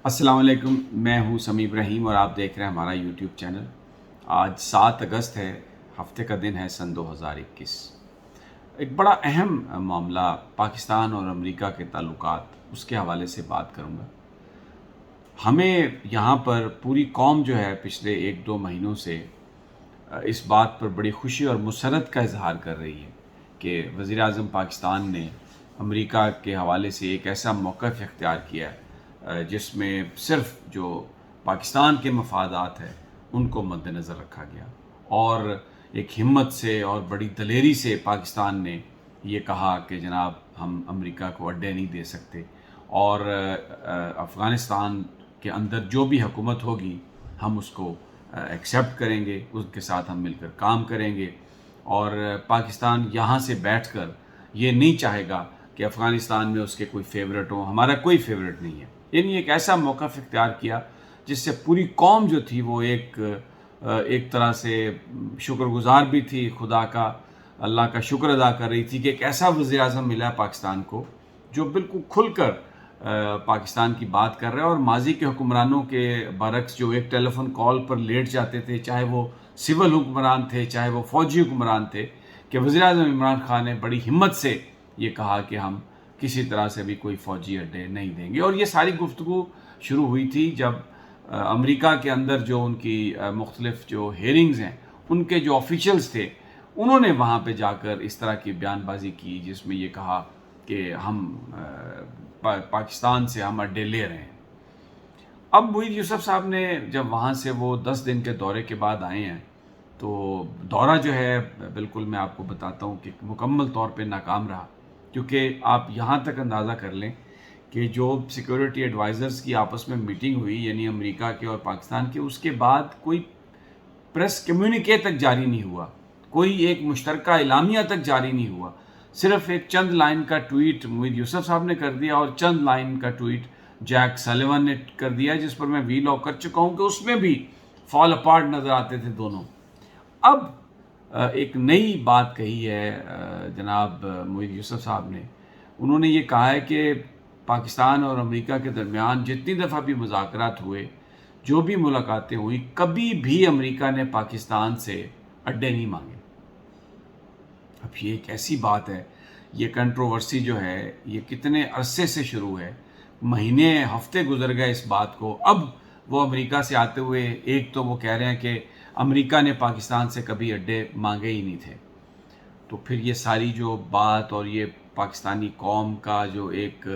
السلام علیکم، میں ہوں سمیع ابراہیم اور آپ دیکھ رہے ہیں ہمارا یوٹیوب چینل۔ آج 7 اگست ہے، ہفتے کا دن ہے سن 2021۔ ایک بڑا اہم معاملہ پاکستان اور امریکہ کے تعلقات، اس کے حوالے سے بات کروں گا۔ ہمیں یہاں پر پوری قوم جو ہے پچھلے 1-2 مہینوں سے اس بات پر بڑی خوشی اور مسرت کا اظہار کر رہی ہے کہ وزیر اعظم پاکستان نے امریکہ کے حوالے سے ایک ایسا موقف اختیار کیا ہے جس میں صرف جو پاکستان کے مفادات ہیں ان کو مد نظر رکھا گیا، اور ایک ہمت سے اور بڑی دلیری سے پاکستان نے یہ کہا کہ جناب ہم امریکہ کو اڈے نہیں دے سکتے، اور افغانستان کے اندر جو بھی حکومت ہوگی ہم اس کو ایکسیپٹ کریں گے، اس کے ساتھ ہم مل کر کام کریں گے، اور پاکستان یہاں سے بیٹھ کر یہ نہیں چاہے گا کہ افغانستان میں اس کے کوئی فیورٹ ہوں۔ ہمارا کوئی فیورٹ نہیں ہے، یعنی ایک ایسا موقف اختیار کیا جس سے پوری قوم جو تھی وہ ایک طرح سے شکر گزار بھی تھی خدا کا، اللہ کا شکر ادا کر رہی تھی کہ ایک ایسا وزیر اعظم ملا پاکستان کو جو بالکل کھل کر پاکستان کی بات کر رہے ہیں، اور ماضی کے حکمرانوں کے برعکس جو ایک ٹیلی فون کال پر لیٹ جاتے تھے، چاہے وہ سول حکمران تھے چاہے وہ فوجی حکمران تھے، کہ وزیر اعظم عمران خان نے بڑی ہمت سے یہ کہا کہ ہم کسی طرح سے بھی کوئی فوجی اڈے نہیں دیں گے۔ اور یہ ساری گفتگو شروع ہوئی تھی جب امریکہ کے اندر جو ان کی مختلف جو ہیئرنگز ہیں، ان کے جو آفیشلز تھے، انہوں نے وہاں پہ جا کر اس طرح کی بیان بازی کی جس میں یہ کہا کہ ہم پاکستان سے ہم اڈے لے رہے ہیں۔ اب محیط یوسف صاحب نے جب وہاں سے وہ 10 دن کے دورے کے بعد آئے ہیں تو دورہ جو ہے بالکل میں آپ کو بتاتا ہوں کہ مکمل طور پہ ناکام رہا، کیونکہ آپ یہاں تک اندازہ کر لیں کہ جو سیکورٹی ایڈوائزرز کی آپس میں میٹنگ ہوئی، یعنی امریکہ کے اور پاکستان کے، اس کے بعد کوئی پریس کمیونیکے تک جاری نہیں ہوا، کوئی ایک مشترکہ اعلامیہ تک جاری نہیں ہوا۔ صرف ایک چند لائن کا ٹویٹ محیط یوسف صاحب نے کر دیا، اور چند لائن کا ٹویٹ جیک سلیون نے کر دیا، جس پر میں ویلاگ کر چکا ہوں کہ اس میں بھی فال اپارٹ نظر آتے تھے دونوں۔ اب ایک نئی بات کہی ہے جناب محیط یوسف صاحب نے، انہوں نے یہ کہا ہے کہ پاکستان اور امریکہ کے درمیان جتنی دفعہ بھی مذاکرات ہوئے، جو بھی ملاقاتیں ہوئی، کبھی بھی امریکہ نے پاکستان سے اڈے نہیں مانگے۔ اب یہ ایک ایسی بات ہے، یہ کنٹروورسی جو ہے یہ کتنے عرصے سے شروع ہے، مہینے ہفتے گزر گئے اس بات کو۔ اب وہ امریکہ سے آتے ہوئے ایک تو وہ کہہ رہے ہیں کہ امریکہ نے پاکستان سے کبھی اڈے مانگے ہی نہیں تھے، تو پھر یہ ساری جو بات اور یہ پاکستانی قوم کا جو ایک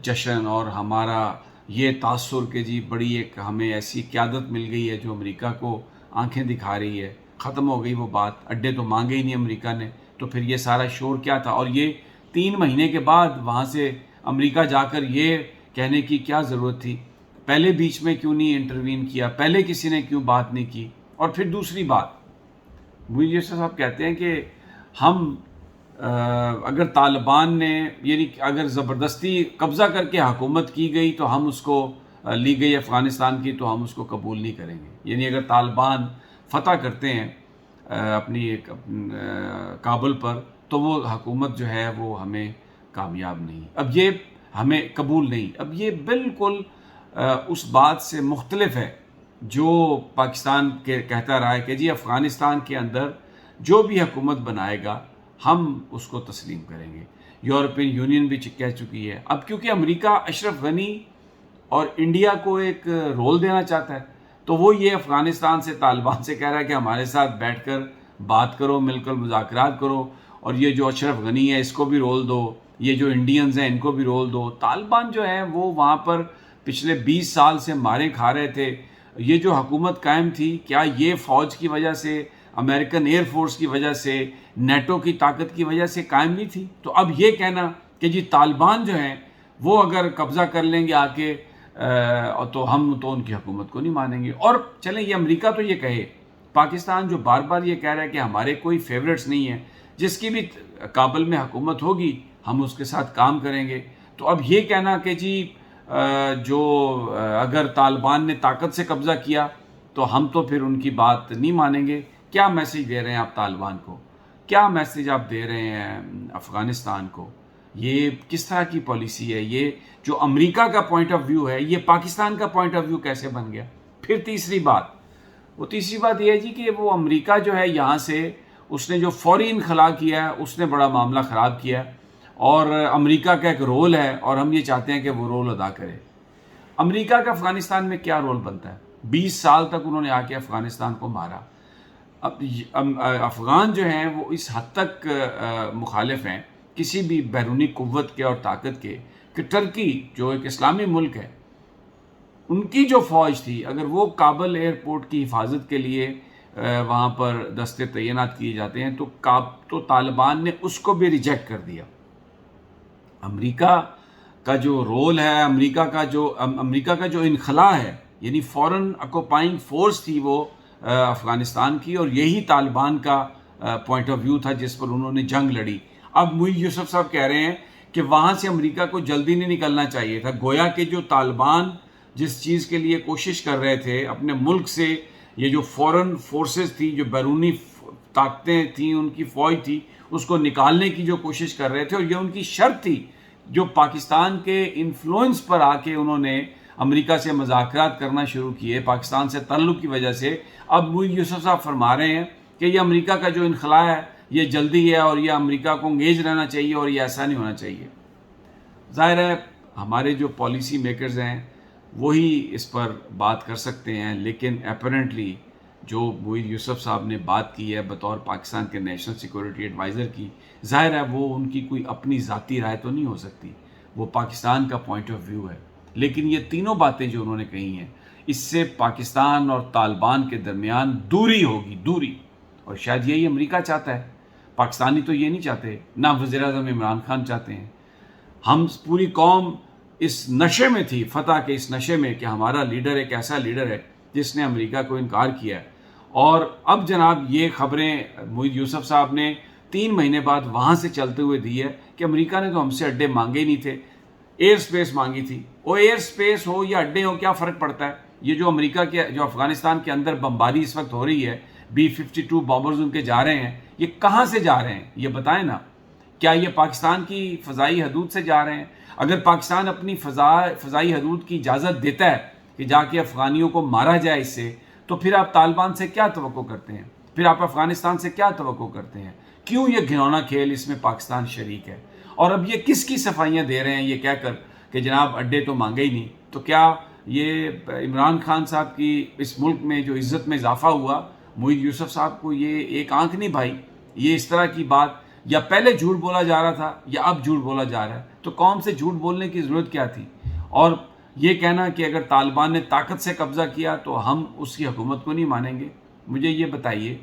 جشن اور ہمارا یہ تاثر کہ جی بڑی ایک ہمیں ایسی قیادت مل گئی ہے جو امریکہ کو آنکھیں دکھا رہی ہے، ختم ہو گئی وہ بات، اڈے تو مانگے ہی نہیں امریکہ نے، تو پھر یہ سارا شور کیا تھا؟ اور یہ 3 مہینے کے بعد وہاں سے امریکہ جا کر یہ کہنے کی کیا ضرورت تھی؟ پہلے بیچ میں کیوں نہیں انٹروین کیا؟ پہلے کسی نے کیوں بات نہیں کی؟ اور پھر دوسری بات، محیط یوسف صاحب کہتے ہیں کہ ہم اگر طالبان نے، یعنی اگر زبردستی قبضہ کر کے حکومت کی گئی تو ہم اس کو لی گئی افغانستان کی تو ہم اس کو قبول نہیں کریں گے، یعنی اگر طالبان فتح کرتے ہیں اپنی کابل پر تو وہ حکومت جو ہے وہ ہمیں کامیاب نہیں، اب یہ ہمیں قبول نہیں۔ اب یہ بالکل اس بات سے مختلف ہے جو پاکستان کے کہتا رہا ہے کہ جی افغانستان کے اندر جو بھی حکومت بنائے گا ہم اس کو تسلیم کریں گے۔ یورپین یونین بھی کہہ چکی ہے۔ اب کیونکہ امریکہ اشرف غنی اور انڈیا کو ایک رول دینا چاہتا ہے، تو وہ یہ افغانستان سے، طالبان سے کہہ رہا ہے کہ ہمارے ساتھ بیٹھ کر بات کرو، مل کر مذاکرات کرو، اور یہ جو اشرف غنی ہے اس کو بھی رول دو، یہ جو انڈینز ہیں ان کو بھی رول دو۔ طالبان جو ہیں وہ وہاں پر پچھلے 20 سال سے مارے کھا رہے تھے۔ یہ جو حکومت قائم تھی، کیا یہ فوج کی وجہ سے، امریکن ایئر فورس کی وجہ سے، نیٹو کی طاقت کی وجہ سے قائم نہیں تھی؟ تو اب یہ کہنا کہ جی طالبان جو ہیں وہ اگر قبضہ کر لیں گے آ کے تو ہم تو ان کی حکومت کو نہیں مانیں گے۔ اور چلیں یہ امریکہ تو یہ کہے، پاکستان جو بار بار یہ کہہ رہا ہے کہ ہمارے کوئی فیورٹس نہیں ہیں، جس کی بھی کابل میں حکومت ہوگی ہم اس کے ساتھ کام کریں گے، تو اب یہ کہنا کہ جی جو اگر طالبان نے طاقت سے قبضہ کیا تو ہم تو پھر ان کی بات نہیں مانیں گے، کیا میسیج دے رہے ہیں آپ طالبان کو؟ کیا میسیج آپ دے رہے ہیں افغانستان کو؟ یہ کس طرح کی پالیسی ہے؟ یہ جو امریکہ کا پوائنٹ آف ویو ہے یہ پاکستان کا پوائنٹ آف ویو کیسے بن گیا؟ پھر تیسری بات یہ ہے جی کہ وہ امریکہ جو ہے یہاں سے اس نے جو فوری انخلا کیا ہے اس نے بڑا معاملہ خراب کیا ہے، اور امریکہ کا ایک رول ہے اور ہم یہ چاہتے ہیں کہ وہ رول ادا کرے۔ امریکہ کا افغانستان میں کیا رول بنتا ہے؟ 20 سال تک انہوں نے آ کے افغانستان کو مارا۔ اب افغان جو ہیں وہ اس حد تک مخالف ہیں کسی بھی بیرونی قوت کے اور طاقت کے کہ ٹرکی جو ایک اسلامی ملک ہے، ان کی جو فوج تھی، اگر وہ کابل ایئرپورٹ کی حفاظت کے لیے وہاں پر دستے تعینات کیے جاتے ہیں تو طالبان نے اس کو بھی ریجیکٹ کر دیا۔ امریکہ کا جو رول ہے، امریکہ کا جو انخلا ہے، یعنی فورن اکوپائنگ فورس تھی وہ افغانستان کی، اور یہی طالبان کا پوائنٹ آف ویو تھا جس پر انہوں نے جنگ لڑی۔ اب معید یوسف صاحب کہہ رہے ہیں کہ وہاں سے امریکہ کو جلدی نہیں نکلنا چاہیے تھا، گویا کہ جو طالبان جس چیز کے لیے کوشش کر رہے تھے اپنے ملک سے، یہ جو فورن فورسز تھی، جو بیرونی طاقتیں تھیں، ان کی فوج تھی، اس کو نکالنے کی جو کوشش کر رہے تھے، اور یہ ان کی شرط تھی جو پاکستان کے انفلوئنس پر آ کے انہوں نے امریکہ سے مذاکرات کرنا شروع کیے پاکستان سے تعلق کی وجہ سے۔ اب معید یوسف صاحب فرما رہے ہیں کہ یہ امریکہ کا جو انخلا ہے یہ جلدی ہے اور یہ امریکہ کو انگیج رہنا چاہیے اور یہ ایسا نہیں ہونا چاہیے۔ ظاہر ہے ہمارے جو پالیسی میکرز ہیں وہی اس پر بات کر سکتے ہیں، لیکن اپیرنٹلی جو معید یوسف صاحب نے بات کی ہے بطور پاکستان کے نیشنل سیکورٹی ایڈوائزر کی، ظاہر ہے وہ ان کی کوئی اپنی ذاتی رائے تو نہیں ہو سکتی، وہ پاکستان کا پوائنٹ آف ویو ہے۔ لیکن یہ تینوں باتیں جو انہوں نے کہی ہیں، اس سے پاکستان اور طالبان کے درمیان دوری ہوگی، دوری، اور شاید یہی امریکہ چاہتا ہے۔ پاکستانی تو یہ نہیں چاہتے، نہ وزیر اعظم عمران خان چاہتے ہیں۔ ہم پوری قوم اس نشے میں تھی، فتح کے اس نشے میں، کہ ہمارا لیڈر ایک ایسا لیڈر ہے جس نے امریکہ کو انکار کیا ہے۔ اور اب جناب یہ خبریں معید یوسف صاحب نے 3 مہینے بعد وہاں سے چلتے ہوئے دی ہے کہ امریکہ نے تو ہم سے اڈے مانگے ہی نہیں تھے، ایئر سپیس مانگی تھی۔ وہ ایئر سپیس ہو یا اڈے ہو، کیا فرق پڑتا ہے؟ یہ جو امریکہ کے جو افغانستان کے اندر بمباری اس وقت ہو رہی ہے، B-52 بامبرز ان کے جا رہے ہیں، یہ کہاں سے جا رہے ہیں یہ بتائیں نا۔ کیا یہ پاکستان کی فضائی حدود سے جا رہے ہیں؟ اگر پاکستان اپنی فضائی حدود کی اجازت دیتا ہے کہ جا کے افغانیوں کو مارا جائے اس سے، تو پھر آپ طالبان سے کیا توقع کرتے ہیں؟ پھر آپ افغانستان سے کیا توقع کرتے ہیں؟ کیوں یہ گھنونا کھیل اس میں پاکستان شریک ہے؟ اور اب یہ کس کی صفائیاں دے رہے ہیں یہ کہہ کر کہ جناب اڈے تو مانگے ہی نہیں؟ تو کیا یہ عمران خان صاحب کی اس ملک میں جو عزت میں اضافہ ہوا، معید یوسف صاحب کو یہ ایک آنکھ نہیں بھائی؟ یہ اس طرح کی بات، یا پہلے جھوٹ بولا جا رہا تھا یا اب جھوٹ بولا جا رہا ہے، تو قوم سے جھوٹ بولنے کی ضرورت کیا تھی؟ اور یہ کہنا کہ اگر طالبان نے طاقت سے قبضہ کیا تو ہم اس کی حکومت کو نہیں مانیں گے۔ مجھے یہ بتائیے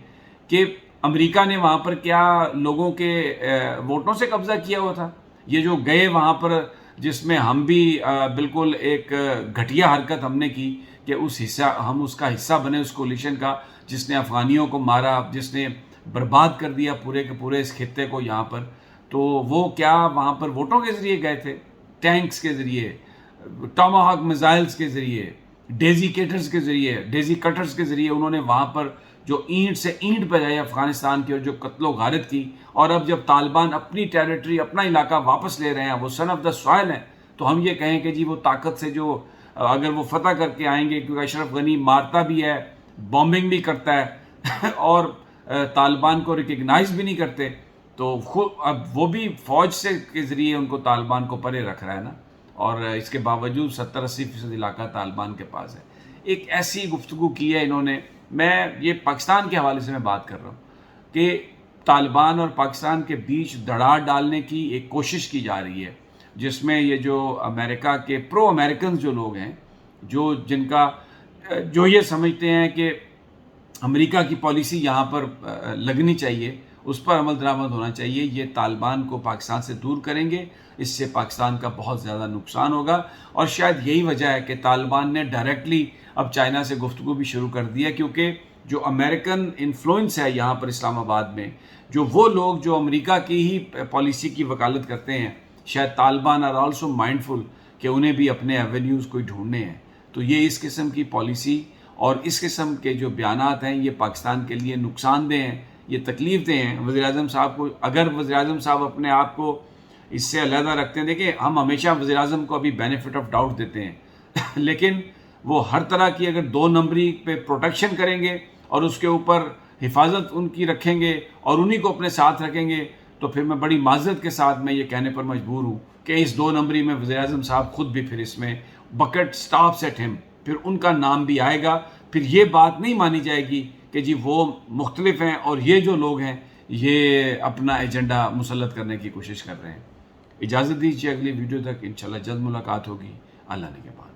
کہ امریکہ نے وہاں پر کیا لوگوں کے ووٹوں سے قبضہ کیا ہوا تھا؟ یہ جو گئے وہاں پر، جس میں ہم بھی بالکل ایک گھٹیا حرکت ہم نے کی کہ ہم اس کا حصہ بنے، اس کولیشن کا، جس نے افغانیوں کو مارا، جس نے برباد کر دیا پورے کے پورے اس خطے کو یہاں پر، تو وہ کیا وہاں پر ووٹوں کے ذریعے گئے تھے؟ ٹینکس کے ذریعے، ٹاماہاک میزائلز کے ذریعے، ڈیزی کٹرز کے ذریعے انہوں نے وہاں پر جو اینٹ سے اینٹ بجائی افغانستان کی اور جو قتل و غارت کی۔ اور اب جب طالبان اپنی ٹیریٹری، اپنا علاقہ واپس لے رہے ہیں، وہ سن آف دا سوائل ہیں، تو ہم یہ کہیں کہ جی وہ طاقت سے جو اگر وہ فتح کر کے آئیں گے، کیونکہ اشرف غنی مارتا بھی ہے، بامبنگ بھی کرتا ہے اور طالبان کو ریکگنائز بھی نہیں کرتے، تو اب وہ بھی فوج سے کے ذریعے ان کو طالبان کو پرے رکھ رہا ہے نا، اور اس کے باوجود 70-80% علاقہ طالبان کے پاس ہے۔ ایک ایسی گفتگو کی ہے انہوں نے، میں یہ پاکستان کے حوالے سے میں بات کر رہا ہوں کہ طالبان اور پاکستان کے بیچ دراڑ ڈالنے کی ایک کوشش کی جا رہی ہے، جس میں یہ جو امریکہ کے پرو امریکنز جو لوگ ہیں، جو یہ سمجھتے ہیں کہ امریکہ کی پالیسی یہاں پر لگنی چاہیے، اس پر عمل درآمد ہونا چاہیے، یہ طالبان کو پاکستان سے دور کریں گے، اس سے پاکستان کا بہت زیادہ نقصان ہوگا۔ اور شاید یہی وجہ ہے کہ طالبان نے ڈائریکٹلی اب چائنا سے گفتگو بھی شروع کر دی ہے، کیونکہ جو امریکن انفلوئنس ہے یہاں پر اسلام آباد میں، جو وہ لوگ جو امریکہ کی ہی پالیسی کی وکالت کرتے ہیں، شاید طالبان آر آلسو مائنڈفل کہ انہیں بھی اپنے ایونیوز کوئی ڈھونڈنے ہیں۔ تو یہ اس قسم کی پالیسی اور اس قسم کے جو بیانات ہیں یہ پاکستان کے لیے نقصان دہ ہیں، یہ تکلیف دہ ہیں۔ وزیر اعظم صاحب کو، اگر وزیر اعظم صاحب اپنے آپ کو اس سے علیحدہ رکھتے ہیں. دیکھیں ہم ہمیشہ وزیر اعظم کو ابھی بینیفٹ آف ڈاؤٹ دیتے ہیں لیکن وہ ہر طرح کی اگر 2 نمبری پہ پروٹیکشن کریں گے اور اس کے اوپر حفاظت ان کی رکھیں گے اور انہی کو اپنے ساتھ رکھیں گے تو پھر میں بڑی معذرت کے ساتھ میں یہ کہنے پر مجبور ہوں کہ اس 2 نمبری میں وزیر اعظم صاحب خود بھی پھر اس میں بکٹ سٹاپس ایٹ ہم، پھر ان کا نام بھی آئے گا. پھر یہ بات نہیں مانی جائے گی کہ جی وہ مختلف ہیں اور یہ جو لوگ ہیں یہ اپنا ایجنڈا مسلط کرنے کی کوشش کر رہے ہیں. اجازت دیجیے اگلی ویڈیو تک انشاءاللہ جلد ملاقات ہوگی. اللہ نے کے بعد.